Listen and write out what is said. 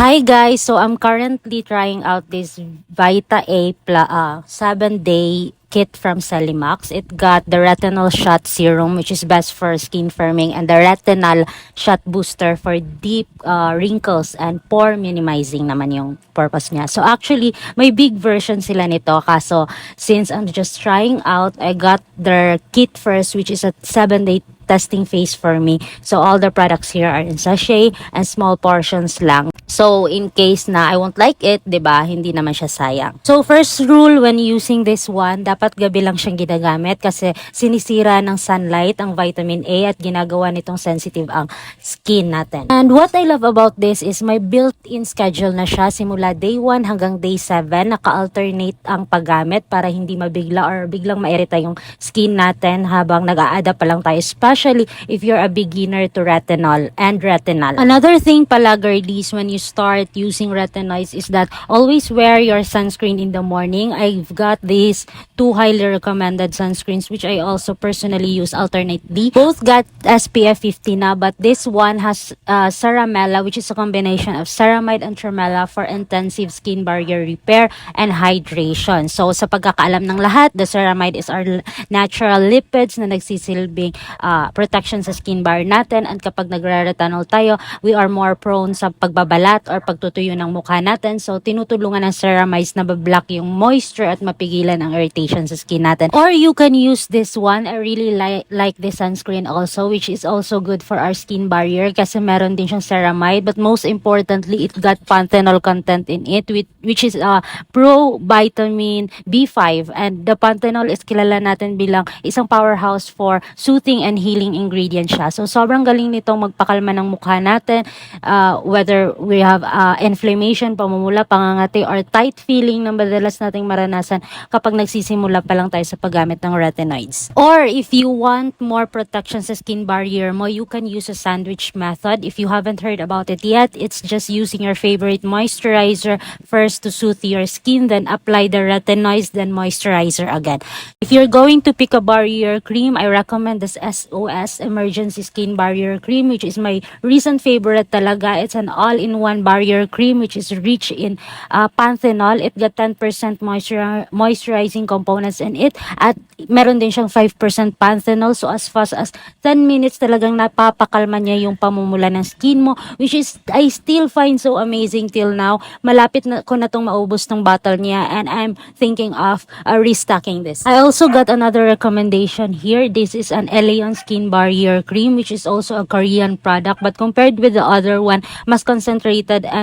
Hi guys, so I'm currently trying out this Vita A 7-day kit from Celimax. It got the retinol shot serum, which is best for skin firming, and the retinol shot booster for deep wrinkles and pore minimizing naman yung purpose niya. So actually, may big version sila nito. Kaso since I'm just trying out, I got their kit first, which is a 7-day testing phase for me. So all the products here are in sachet and small portions lang. So in case na I won't like it, 'di ba? Hindi naman siya sayang. So first rule when using this one, dapat gabi lang siyang ginagamit kasi sinisira ng sunlight ang vitamin A at ginagawa nitong sensitive ang skin natin. And what I love about this is may built-in schedule na siya simula day 1 hanggang day 7. Naka-alternate ang paggamit para hindi mabigla or biglang mairita yung skin natin habang nag-a-adapt pa lang tayo, especially if you're a beginner to retinol and retinol. Another thing pala girlies, when you start using retinoids is that always wear your sunscreen in the morning. I've got these 2 highly recommended sunscreens which I also personally use alternately. Both got SPF 50 na, but this one has Ceramella, which is a combination of ceramide and tremella for intensive skin barrier repair and hydration. So sa pagkakaalam ng lahat, the ceramide is our natural lipids na nagsisilbing protection sa skin barrier natin, and kapag nagre-retinol tayo, we are more prone sa pagbabalat or pagtutuyo ng mukha natin. So tinutulungan ng ceramides na bablock yung moisture at mapigilan ang irritation sa skin natin. Or you can use this one. I really like this sunscreen also, which is also good for our skin barrier kasi meron din siyang ceramide, but most importantly, it got panthenol content in it, which is pro vitamin B5, and the panthenol is kilala natin bilang isang powerhouse for soothing and healing ingredient siya. So sobrang galing nitong magpakalma ng mukha natin, whether we have inflammation, pamumula, pangangati, or tight feeling na madalas nating maranasan kapag nagsisimula pa lang tayo sa paggamit ng retinoids. Or if you want more protection sa skin barrier mo, you can use a sandwich method. If you haven't heard about it yet, it's just using your favorite moisturizer first to soothe your skin, then apply the retinoids, then moisturizer again. If you're going to pick a barrier cream, I recommend this SOS Emergency Skin Barrier Cream, which is my recent favorite talaga. It's an all-in-one barrier cream which is rich in panthenol. It got 10% moisturizing components in it, at meron din siyang 5% panthenol. So as fast as 10 minutes talagang napapakalma niya yung pamumula ng skin mo, which is I still find so amazing till now. Malapit na ko na tong maubos ng bottle niya, and I'm thinking of restocking this. I also got another recommendation here. This is an Eleon Skin Barrier Cream, which is also a Korean product, but compared with the other one, mas concentrated and